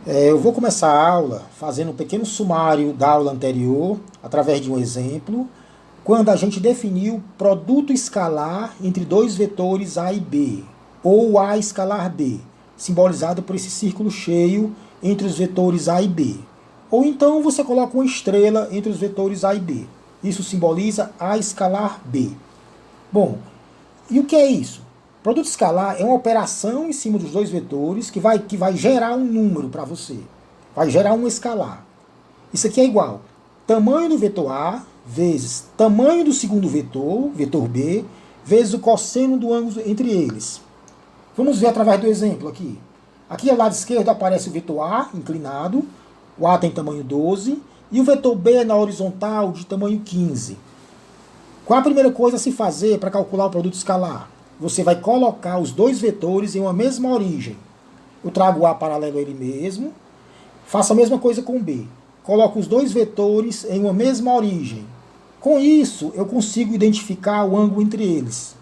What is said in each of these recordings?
Eu vou começar a aula fazendo um pequeno sumário da aula anterior, através de um exemplo, quando a gente definiu produto escalar entre dois vetores A e B, ou A escalar B, simbolizado por esse círculo cheio entre os vetores A e B. Ou então você coloca uma estrela entre os vetores A e B. Isso simboliza A escalar B. Bom, e o que é isso? Produto escalar é uma operação em cima dos dois vetores que vai gerar um número para você. Vai gerar um escalar. Isso aqui é igual tamanho do vetor A vezes tamanho do segundo vetor, vetor B, vezes o cosseno do ângulo entre eles. Vamos ver através do exemplo aqui. Aqui ao lado esquerdo aparece o vetor A inclinado, o A tem tamanho 12, e o vetor B é na horizontal de tamanho 15. Qual a primeira coisa a se fazer para calcular o produto escalar? Você vai colocar os dois vetores em uma mesma origem. Eu trago o A paralelo a ele mesmo, faço a mesma coisa com o B. Coloco os dois vetores em uma mesma origem. Com isso, eu consigo identificar o ângulo entre eles.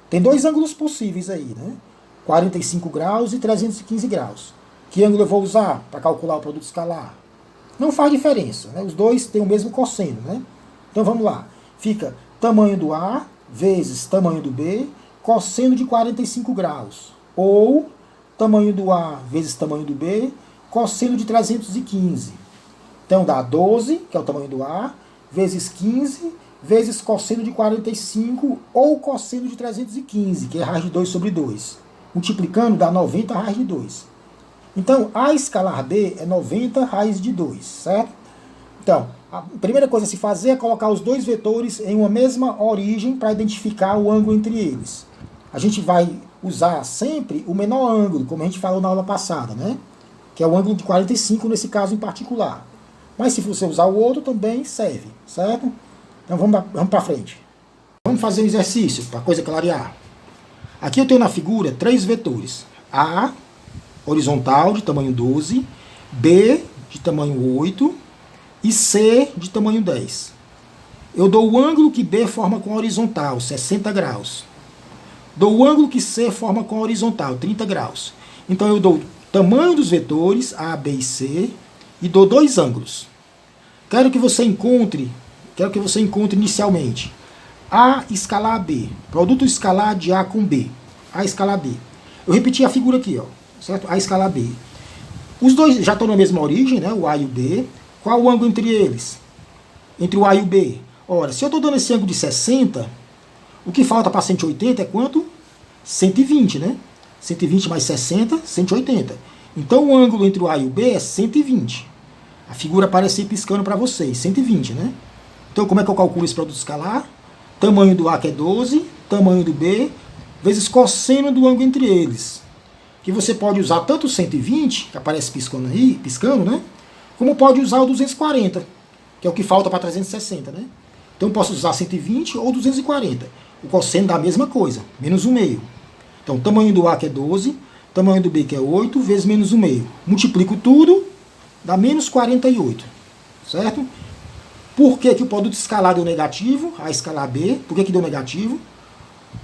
Tem dois ângulos possíveis aí, né? 45 graus e 315 graus. Que ângulo eu vou usar para calcular o produto escalar? Não faz diferença, né? Os dois têm o mesmo cosseno, né? Então vamos lá. Fica tamanho do A vezes tamanho do B, cosseno de 45 graus. Ou tamanho do A vezes tamanho do B, cosseno de 315. Então dá 12, que é o tamanho do A, vezes 15, vezes cosseno de 45, ou cosseno de 315, que é raiz de 2 sobre 2. Multiplicando dá 90 raiz de 2. Então, A escalar B é 90 raiz de 2, certo? Então, a primeira coisa a se fazer é colocar os dois vetores em uma mesma origem para identificar o ângulo entre eles. A gente vai usar sempre o menor ângulo, como a gente falou na aula passada, né? Que é o ângulo de 45 nesse caso em particular. Mas se você usar o outro também serve, certo? Então vamos para frente. Vamos fazer um exercício para a coisa clarear. Aqui eu tenho na figura três vetores. A, horizontal, de tamanho 12, B, de tamanho 8, e C, de tamanho 10. Eu dou o ângulo que B forma com a horizontal, 60 graus. Dou o ângulo que C forma com a horizontal, 30 graus. Então eu dou o tamanho dos vetores, A, B e C, e dou dois ângulos. Quero que você encontre inicialmente A escalar B, produto escalar de A com B, A escalar B. Eu repeti a figura aqui, ó, certo? A escalar B. Os dois já estão na mesma origem, né? O A e o B. Qual o ângulo entre eles? Entre o A e o B? Ora, se eu estou dando esse ângulo de 60, o que falta para 180 é quanto? 120, né? 120 mais 60, 180. Então o ângulo entre o A e o B é 120. A figura aparece aí piscando para vocês, 120, né? Então como é que eu calculo esse produto escalar? Tamanho do A, que é 12, tamanho do B, vezes cosseno do ângulo entre eles. Que você pode usar tanto o 120, que aparece piscando aí, né? Como pode usar o 240, que é o que falta para 360, né? Então eu posso usar 120 ou 240. O cosseno dá a mesma coisa, menos 1 meio. Então tamanho do A, que é 12, tamanho do B, que é 8, vezes menos 1 meio. Multiplico tudo, dá menos 48, certo? Por que que o produto escalar deu negativo? A escalar B, por que deu negativo?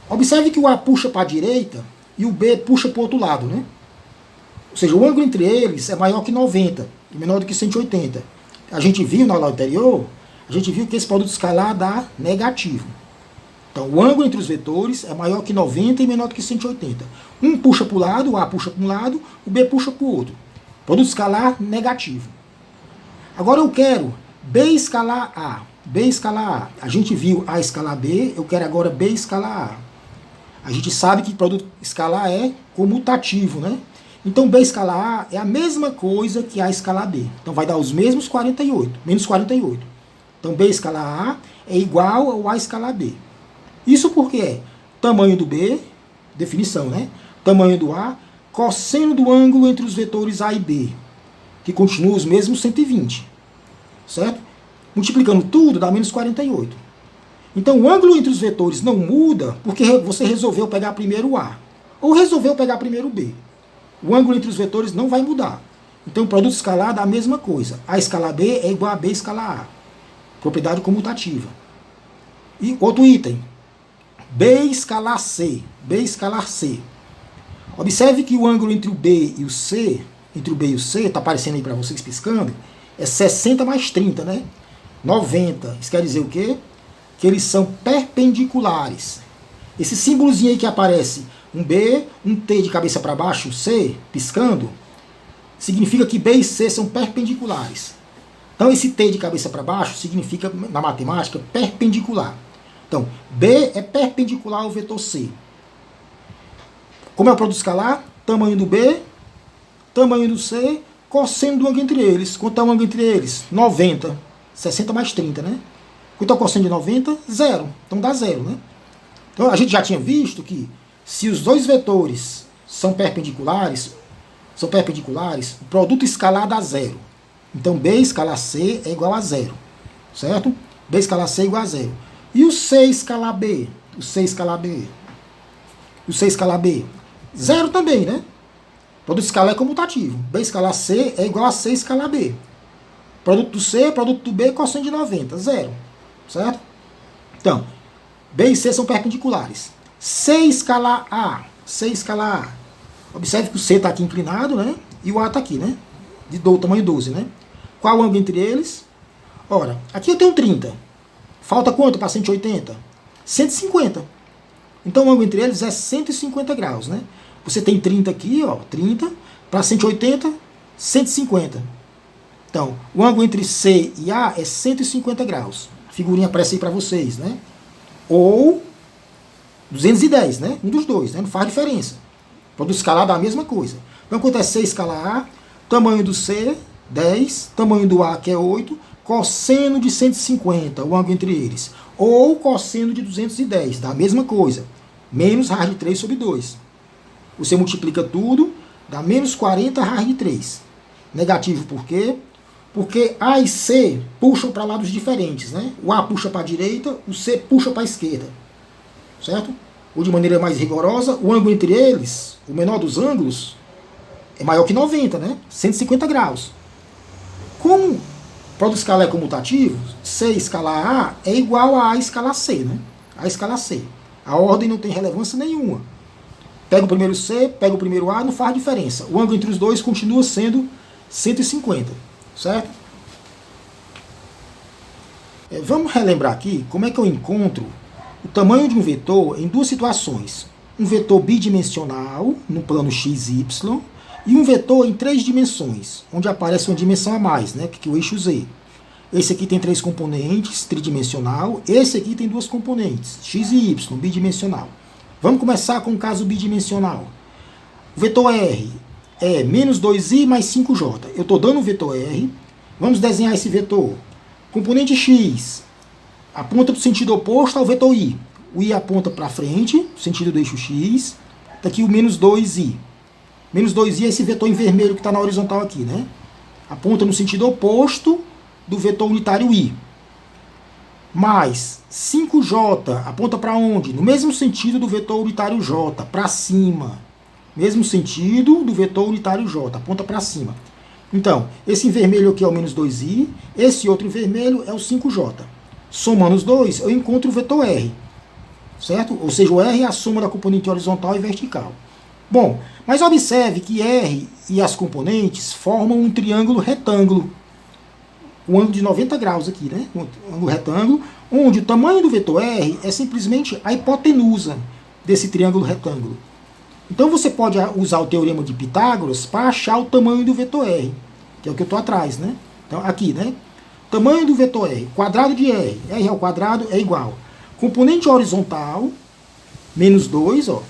Observe que o A puxa para a direita e o B puxa para o outro lado, né? Ou seja, o ângulo entre eles é maior que 90 e menor do que 180. A gente viu na aula anterior, a gente viu que esse produto escalar dá negativo. Então, o ângulo entre os vetores é maior que 90 e menor do que 180. Um puxa para o lado, o A puxa para um lado, o B puxa para o outro. Produto escalar negativo. Agora eu quero B escalar A. B escalar A. A gente viu A escalar B, eu quero agora B escalar A. A gente sabe que produto escalar é comutativo, né? Então B escalar A é a mesma coisa que A escalar B. Então vai dar os mesmos 48, menos 48. Então B escalar A é igual ao A escalar B. Isso porque é tamanho do B, definição, né? Tamanho do A, cosseno do ângulo entre os vetores A e B, que continua os mesmos 120, certo? Multiplicando tudo dá menos 48. Então o ângulo entre os vetores não muda porque você resolveu pegar primeiro o A, ou resolveu pegar primeiro o B. O ângulo entre os vetores não vai mudar. Então o produto escalar dá a mesma coisa. A escalar B é igual a B escalar A. Propriedade comutativa. E outro item. B escalar C. B escalar C. Observe que o ângulo entre o B e o C entre o B e o C, está aparecendo aí para vocês piscando, é 60 mais 30, né? 90. Isso quer dizer o quê? Que eles são perpendiculares. Esse símbolozinho aí que aparece, um B, um T de cabeça para baixo, um C, piscando, significa que B e C são perpendiculares. Então esse T de cabeça para baixo significa, na matemática, perpendicular. Então, B é perpendicular ao vetor C. Como é o produto escalar? Tamanho do B, tamanho do C, cosseno do ângulo entre eles. Quanto é o ângulo entre eles? 90. 60 mais 30, né? Quanto é o cosseno de 90? Zero. Então dá zero, né? Então a gente já tinha visto que se os dois vetores são perpendiculares, o produto escalar dá zero. Então B escalar C é igual a zero. Certo? B escalar C é igual a zero. E o C escalar B? O C escalar B? O C escalar B? Zero também, né? Produto escalar é comutativo. B escalar C é igual a C escalar B. Produto do C, produto do B, cosseno de 90. Zero. Certo? Então, B e C são perpendiculares. C escalar A. C escalar A. Observe que o C está aqui inclinado, né? E o A está aqui, né? De tamanho 12, né? Qual o ângulo entre eles? Ora, aqui eu tenho 30. Falta quanto para 180? 150. Então o ângulo entre eles é 150 graus, né? Você tem 30 aqui, ó, 30. Para 180, 150. Então, o ângulo entre C e A é 150 graus. A figurinha aparece aí para vocês, né? Ou 210, né? Um dos dois, né? Não faz diferença. Produto escalar dá a mesma coisa. Então, quanto é C escalar A? Tamanho do C, 10. Tamanho do A, que é 8. Cosseno de 150, o ângulo entre eles. Ou cosseno de 210, dá a mesma coisa. Menos raiz de 3 sobre 2. Você multiplica tudo, dá menos 40 raiz de 3. Negativo por quê? Porque A e C puxam para lados diferentes, né? O A puxa para a direita, o C puxa para a esquerda. Certo? Ou de maneira mais rigorosa, o ângulo entre eles, o menor dos ângulos, é maior que 90, né? 150 graus. Como o produto escalar é comutativo, C escalar A é igual a escalar C, né? A escalar C. A ordem não tem relevância nenhuma. Pega o primeiro C, pega o primeiro A, não faz diferença. O ângulo entre os dois continua sendo 150. Certo? Vamos relembrar aqui como é que eu encontro o tamanho de um vetor em duas situações. Um vetor bidimensional, no plano x e y, e um vetor em 3 dimensões, onde aparece uma dimensão a mais, né, que é o eixo z. Esse aqui tem 3 componentes, tridimensional. Esse aqui tem 2 componentes, x e y, bidimensional. Vamos começar com o caso bidimensional. O vetor R é menos 2i mais 5j. Eu estou dando um vetor R. Vamos desenhar esse vetor. Componente x aponta para o sentido oposto ao vetor i. O i aponta para frente, no sentido do eixo x. Está aqui o menos 2i. Menos 2i é esse vetor em vermelho que está na horizontal aqui, né? Aponta no sentido oposto do vetor unitário i. Mais 5j aponta para onde? No mesmo sentido do vetor unitário j, para cima. Mesmo sentido do vetor unitário j, aponta para cima. Então, esse em vermelho aqui é o menos 2i, esse outro em vermelho é o 5j. Somando os dois, eu encontro o vetor r. Certo? Ou seja, o r é a soma da componente horizontal e vertical. Bom, mas observe que r e as componentes formam um triângulo retângulo. Um ângulo de 90 graus aqui, né? Um ângulo retângulo, onde o tamanho do vetor r é simplesmente a hipotenusa desse triângulo retângulo. Então você pode usar o teorema de Pitágoras para achar o tamanho do vetor r, que é o que eu estou atrás, né? Então aqui, né? Tamanho do vetor r, quadrado de r, r ao quadrado é igual. Componente horizontal, menos 2, ó,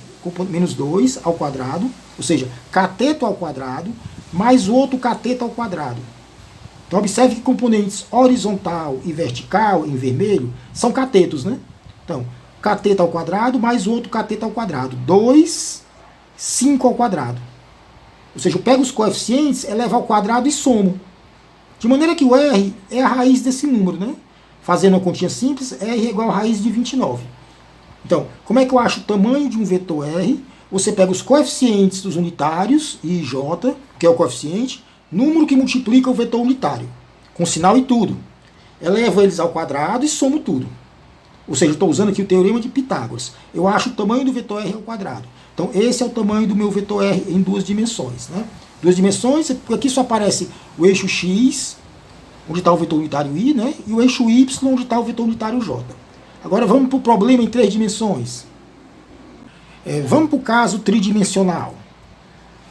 menos 2 ao quadrado, ou seja, cateto ao quadrado, mais o outro cateto ao quadrado. Então observe que componentes horizontal e vertical, em vermelho, são catetos, né? Então, cateto ao quadrado mais o outro cateto ao quadrado. 2, 5 ao quadrado. Ou seja, eu pego os coeficientes, elevo ao quadrado e somo. De maneira que o R é a raiz desse número, né? Fazendo uma continha simples, R é igual a raiz de 29. Então, como é que eu acho o tamanho de um vetor R? Você pega os coeficientes dos unitários, I e J, que é o coeficiente, número que multiplica o vetor unitário, com sinal e tudo. Elevo eles ao quadrado e somo tudo. Ou seja, eu estou usando aqui o teorema de Pitágoras. Eu acho o tamanho do vetor R ao quadrado. Então, esse é o tamanho do meu vetor R em 2 dimensões, né? Duas dimensões, aqui só aparece o eixo X, onde está o vetor unitário I, né? E o eixo Y, onde está o vetor unitário J. Agora vamos para o problema em três dimensões. Vamos para o caso tridimensional.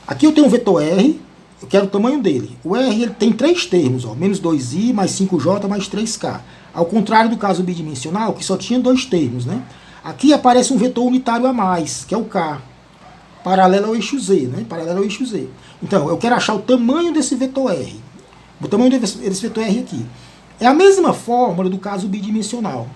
Aqui eu tenho um vetor R, eu quero o tamanho dele. O R ele tem três termos, ó, menos 2i, mais 5j, mais 3k. Ao contrário do caso bidimensional, que só tinha dois termos, né? Aqui aparece um vetor unitário a mais, que é o k, paralelo ao eixo z, né? Paralelo ao eixo z. Então, eu quero achar o tamanho desse vetor R. O tamanho desse vetor R aqui. É a mesma fórmula do caso bidimensional.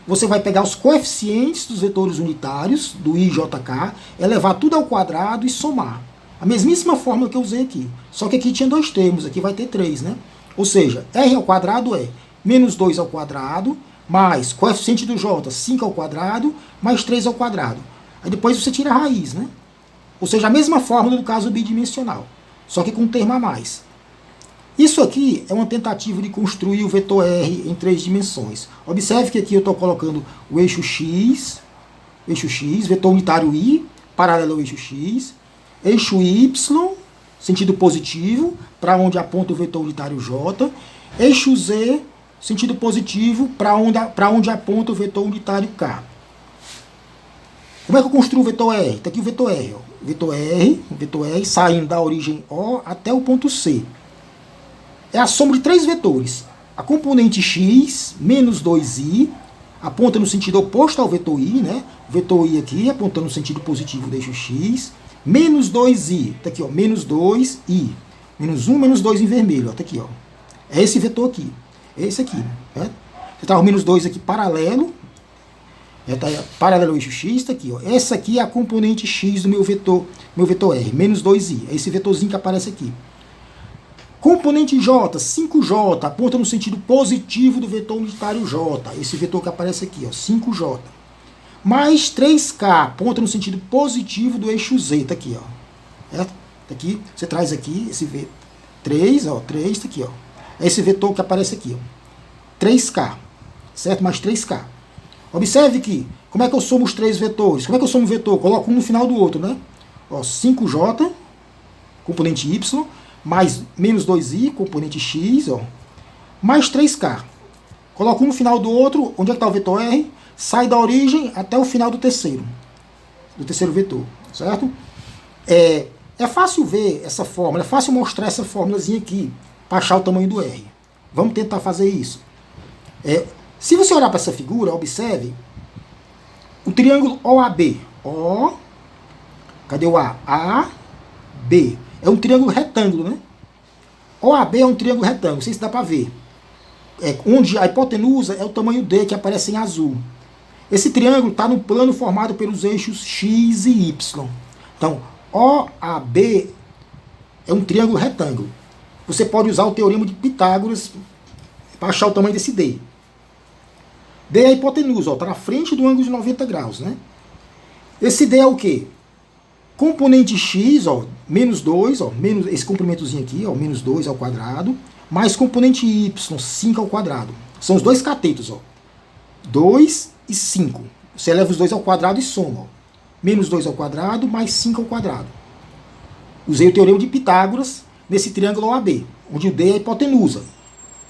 Você vai pegar os coeficientes dos vetores unitários, do i, j, k, elevar tudo ao quadrado e somar. A mesmíssima fórmula que eu usei aqui. Só que aqui tinha dois termos, aqui vai ter três, né? Ou seja, R ao quadrado é menos 2 ao quadrado, mais coeficiente do j, 5 ao quadrado, mais 3 ao quadrado. Aí depois você tira a raiz, né? Ou seja, a mesma fórmula do caso bidimensional, só que com um termo a mais. Isso aqui é uma tentativa de construir o vetor R em três dimensões. Observe que aqui eu estou colocando o eixo X, vetor unitário I, paralelo ao eixo X, eixo Y, sentido positivo, para onde aponta o vetor unitário J, eixo Z, sentido positivo, para onde aponta o vetor unitário K. Como é que eu construo o vetor R? Está aqui o vetor R. Ó. O vetor R saindo da origem O até o ponto C. É a soma de três vetores. A componente X, menos 2i, aponta no sentido oposto ao vetor I, né? O vetor I aqui, apontando no sentido positivo do eixo X. Menos 2i, está aqui, ó, menos 2i. Menos 1, menos 2 em vermelho, está aqui, ó. É esse vetor aqui. É esse aqui, né? Você está o menos 2 aqui paralelo. Tá paralelo ao eixo X, está aqui, ó. Essa aqui é a componente X do meu vetor R, menos 2i. É esse vetorzinho que aparece aqui. Componente J, 5j, aponta no sentido positivo do vetor unitário J. Esse vetor que aparece aqui, ó, 5j. Mais 3k, aponta no sentido positivo do eixo Z. Está aqui, ó. Tá aqui, você traz aqui esse V3, ó, 3, tá aqui, ó. É esse vetor que aparece aqui, ó. 3k, certo? Mais 3k. Observe que, como é que eu somo os três vetores? Como é que eu somo o vetor? Coloco um no final do outro, né? Ó, 5j, componente Y, mais menos 2i, componente X, ó, mais 3k. Coloco um no final do outro, onde é que está o vetor R? Sai da origem até o final do terceiro vetor, certo? É fácil ver essa fórmula, é fácil mostrar essa fórmulazinha aqui, para achar o tamanho do R. Vamos tentar fazer isso. Se você olhar para essa figura, observe o triângulo OAB. Cadê o A? AB. É um triângulo retângulo, né? OAB é um triângulo retângulo, não sei se dá para ver. Onde a hipotenusa é o tamanho D, que aparece em azul. Esse triângulo está no plano formado pelos eixos X e Y. Então, OAB é um triângulo retângulo. Você pode usar o teorema de Pitágoras para achar o tamanho desse D. D é a hipotenusa, está na frente do ângulo de 90 graus. Né? Esse D é o quê? Componente X, ó, menos 2, ó, menos esse comprimentozinho aqui, ó, menos 2 ao quadrado, mais componente Y, 5 ao quadrado. São os dois catetos, ó. 2 e 5. Você eleva os dois ao quadrado e soma. Ó. Menos 2 ao quadrado, mais 5 ao quadrado. Usei o teorema de Pitágoras nesse triângulo OAB, onde o D é a hipotenusa.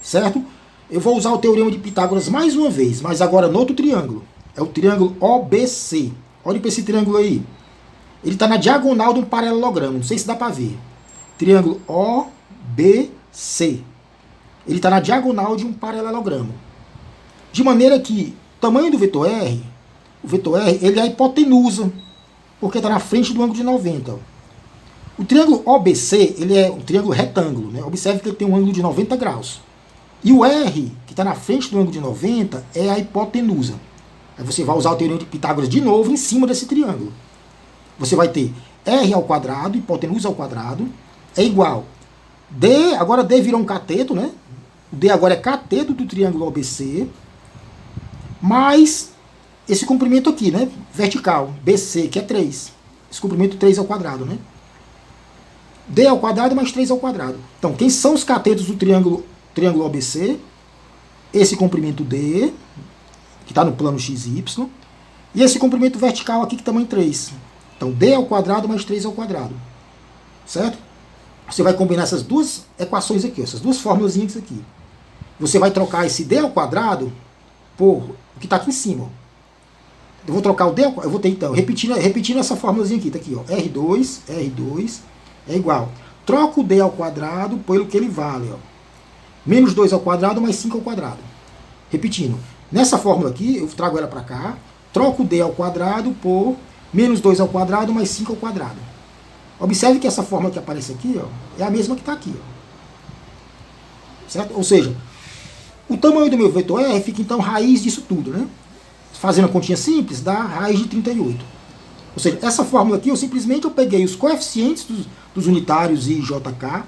Certo? Eu vou usar o teorema de Pitágoras mais uma vez, mas agora no outro triângulo. É o triângulo OBC. Olha para esse triângulo aí. Ele está na diagonal de um paralelogramo. Não sei se dá para ver. Triângulo OBC. Ele está na diagonal de um paralelogramo. De maneira que o tamanho do vetor R, ele é a hipotenusa, porque está na frente do ângulo de 90. O triângulo OBC, ele é um triângulo retângulo. Né? Observe que ele tem um ângulo de 90 graus. E o R, que está na frente do ângulo de 90, é a hipotenusa. Aí você vai usar o teorema de Pitágoras de novo em cima desse triângulo. Você vai ter R ao quadrado, hipotenusa ao quadrado, é igual. D, agora D virou um cateto, né? O D agora é cateto do triângulo OBC, mais esse comprimento aqui, né? Vertical, BC, que é 3. Esse comprimento 3 ao quadrado, né? D ao quadrado mais 3 ao quadrado. Então, quem são os catetos do triângulo OBC? Esse comprimento D, que está no plano XY, e esse comprimento vertical aqui, que tamanho 3. Então, D ao quadrado mais 3 ao quadrado. Certo? você vai combinar essas duas equações aqui, essas duas fórmulas aqui. Você vai trocar esse d ao quadrado por o que está aqui em cima. Eu vou trocar o d, eu vou ter então, repetindo essa fórmulazinha aqui, tá aqui, ó, R2 é igual. Troco o d ao quadrado pelo que ele vale, ó. Menos 2 ao quadrado mais 5 ao quadrado. Repetindo, nessa fórmula aqui, eu trago ela para cá, troco o d ao quadrado por menos 2 ao quadrado mais 5 ao quadrado. Observe que essa fórmula que aparece aqui, ó, é a mesma que está aqui, ó. Certo? Ou seja, o tamanho do meu vetor R fica então raiz disso tudo, né? Fazendo a continha simples, dá raiz de 38. Ou seja, essa fórmula aqui, eu peguei os coeficientes dos unitários I e JK,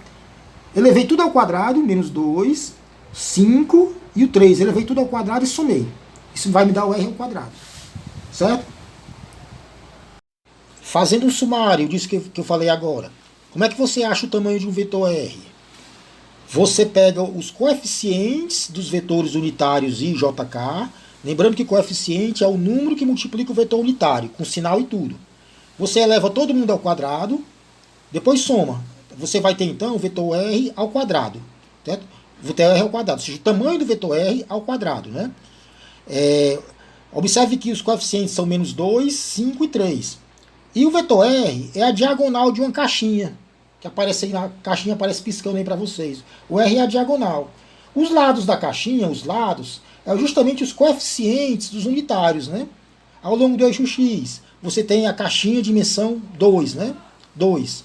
elevei tudo ao quadrado, menos 2, 5 e o 3. Elevei tudo ao quadrado e somei. Isso vai me dar o R ao quadrado. Certo? Fazendo um sumário disso que eu falei agora. Como é que você acha o tamanho de um vetor R? Você pega os coeficientes dos vetores unitários I e JK. Lembrando que coeficiente é o número que multiplica o vetor unitário, com sinal e tudo. Você eleva todo mundo ao quadrado, depois soma. Você vai ter então o vetor R ao quadrado. Certo? O vetor R ao quadrado, ou seja, o tamanho do vetor R ao quadrado. Né? Observe que os coeficientes são menos 2, 5 e 3. E o vetor R é a diagonal de uma caixinha, que aparece aí na caixinha, aparece piscando aí para vocês. O R é a diagonal. Os lados da caixinha, é justamente os coeficientes dos unitários, né? Ao longo do eixo X, você tem a caixinha de dimensão 2, né? 2.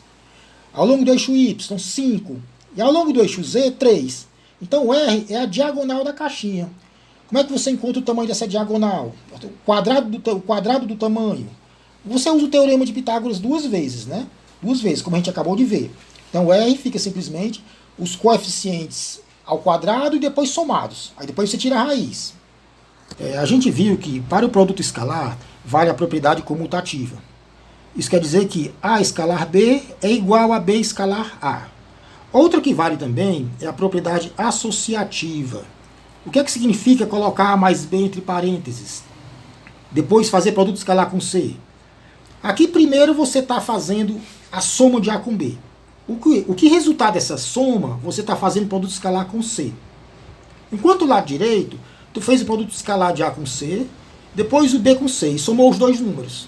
Ao longo do eixo Y, 5. E ao longo do eixo Z, 3. Então o R é a diagonal da caixinha. Como é que você encontra o tamanho dessa diagonal? O quadrado do tamanho. Você usa o teorema de Pitágoras duas vezes, né? Duas vezes, como a gente acabou de ver. Então o R fica simplesmente os coeficientes ao quadrado e depois somados. Aí depois você tira a raiz. A gente viu que para o produto escalar vale a propriedade comutativa. Isso quer dizer que A escalar B é igual a B escalar A. Outra que vale também é a propriedade associativa. O que é que significa colocar A mais B entre parênteses? Depois fazer produto escalar com C. Aqui primeiro você está fazendo a soma de A com B. O que resultar dessa soma, você está fazendo produto escalar com C. Enquanto o lado direito, tu fez o produto escalar de A com C, depois o B com C, e somou os dois números.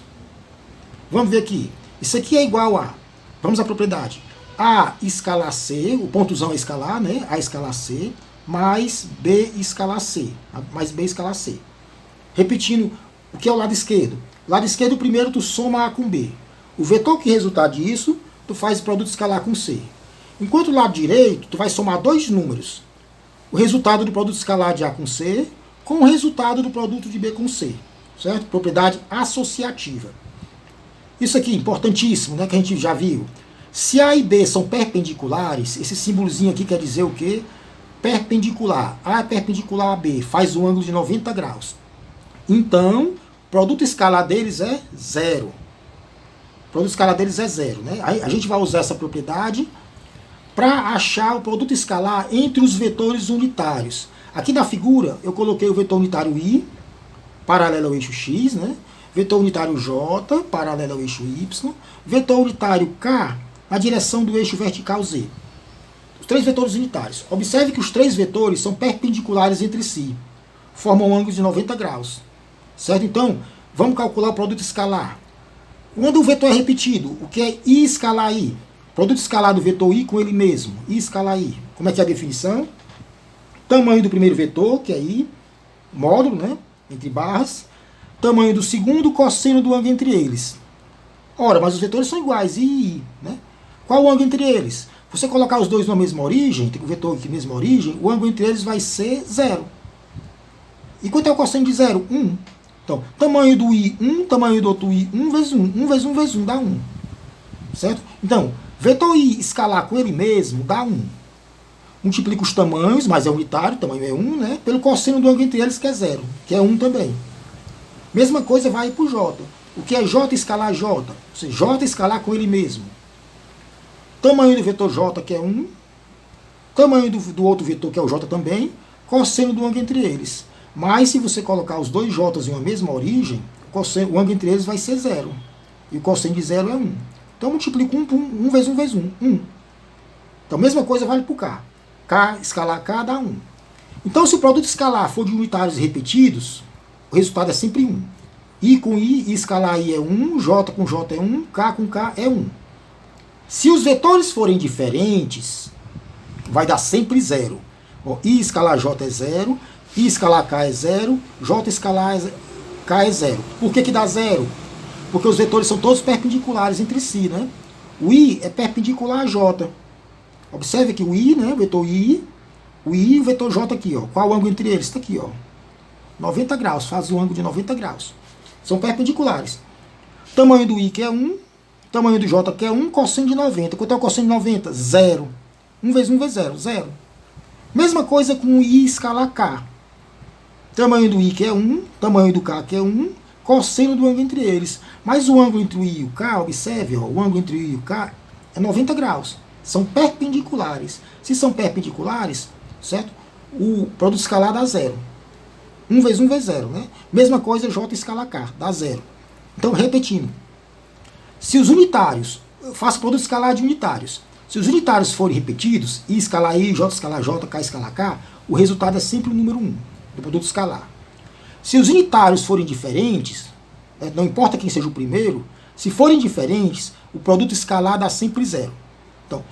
Vamos ver aqui. Isso aqui é igual a, vamos à propriedade, A escalar C, o pontozão é escalar, né? A escalar C, mais B escalar C, mais B escalar C. Repetindo, o que é o lado esquerdo? O lado esquerdo, primeiro tu soma A com B. O vetor que resultar disso, tu faz o produto escalar com C. Enquanto o lado direito, tu vai somar dois números. O resultado do produto escalar de A com C com o resultado do produto de B com C. Certo? Propriedade associativa. Isso aqui, importantíssimo, né, que a gente já viu. Se A e B são perpendiculares, esse símbolozinho aqui quer dizer o quê? Perpendicular. A é perpendicular a B, faz um ângulo de 90 graus. Então, o produto escalar deles é zero. O produto escalar deles é zero. Né? Aí a gente vai usar essa propriedade para achar o produto escalar entre os vetores unitários. Aqui na figura eu coloquei o vetor unitário I, paralelo ao eixo X, né? Vetor unitário J, paralelo ao eixo Y, vetor unitário K, na direção do eixo vertical Z. Os três vetores unitários. Observe que os três vetores são perpendiculares entre si, formam um ângulo de 90 graus. Certo? Então, vamos calcular o produto escalar. Quando o vetor é repetido, o que é I escalar I? Produto escalar do vetor I com ele mesmo. I escalar I. Como é que é a definição? Tamanho do primeiro vetor, que é I, módulo, né? Entre barras. Tamanho do segundo, cosseno do ângulo entre eles. Ora, mas os vetores são iguais, I e I. Né? Qual o ângulo entre eles? Você colocar os dois na mesma origem, tem o vetor aqui na mesma origem, o ângulo entre eles vai ser 0. E quanto é o cosseno de 0? 1. Então, tamanho do I, 1, tamanho do outro I, 1 vezes 1. 1 vezes 1 vezes 1 dá 1. Certo? Então, vetor I escalar com ele mesmo dá 1. Multiplica os tamanhos, mas é unitário, o tamanho é 1, né? Pelo cosseno do ângulo entre eles, que é 0, que é 1 também. Mesma coisa vai para o J. O que é J escalar J? Ou seja, J escalar com ele mesmo. Tamanho do vetor J, que é 1. Tamanho do outro vetor, que é o J também. Cosseno do ângulo entre eles. Mas se você colocar os dois J's em uma mesma origem, o ângulo entre eles vai ser 0. E o cosseno de 0 é 1. Então multiplica 1 vezes 1 vezes 1. 1. Então, mesma coisa vale para o K. K escalar K dá 1. Então, se o produto escalar for de unitários repetidos, o resultado é sempre 1. I com I escalar I é 1, J com J é 1, K com K é 1. Se os vetores forem diferentes, vai dar sempre 0. I escalar J é 0, I escalar K é 0, J escalar K é 0. Por que dá 0? Porque os vetores são todos perpendiculares entre si, né? O I é perpendicular a J. Observe que o I, né, o vetor I, o I e o vetor J aqui, ó. Qual o ângulo entre eles? Está aqui, ó. 90 graus, faz o ângulo de 90 graus. São perpendiculares. Tamanho do I que é 1, tamanho do J que é 1, cosseno de 90. Quanto é o cosseno de 90? 0. 1 vezes 1 vezes 0, 0. Mesma coisa com o I escalar K. Tamanho do I que é 1, tamanho do K que é 1, cosseno do ângulo entre eles. Mas o ângulo entre o I e o K, observe, ó, o ângulo entre o I e o K é 90 graus. São perpendiculares. Se são perpendiculares, certo? O produto escalar dá 0. 1 vezes 1 vezes 0, né? Mesma coisa J escalar K, dá 0. Então, repetindo. Se os unitários, eu faço produto escalar de unitários. Se os unitários forem repetidos, I escalar I, J escalar J, K escalar K, o resultado é sempre o número 1 do produto escalar. Se os unitários forem diferentes, não importa quem seja o primeiro, se forem diferentes, o produto escalar dá sempre 0. Então,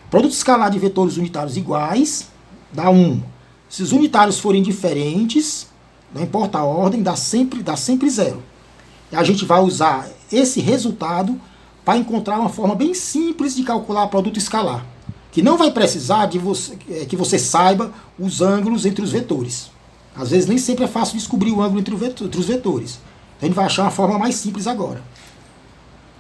produto escalar de vetores unitários iguais dá 1. Se os unitários forem diferentes, não importa a ordem, dá sempre 0. E a gente vai usar esse resultado para encontrar uma forma bem simples de calcular produto escalar, que não vai precisar de que você saiba os ângulos entre os vetores. Às vezes nem sempre é fácil descobrir o ângulo entre os vetores. Então a gente vai achar uma forma mais simples agora.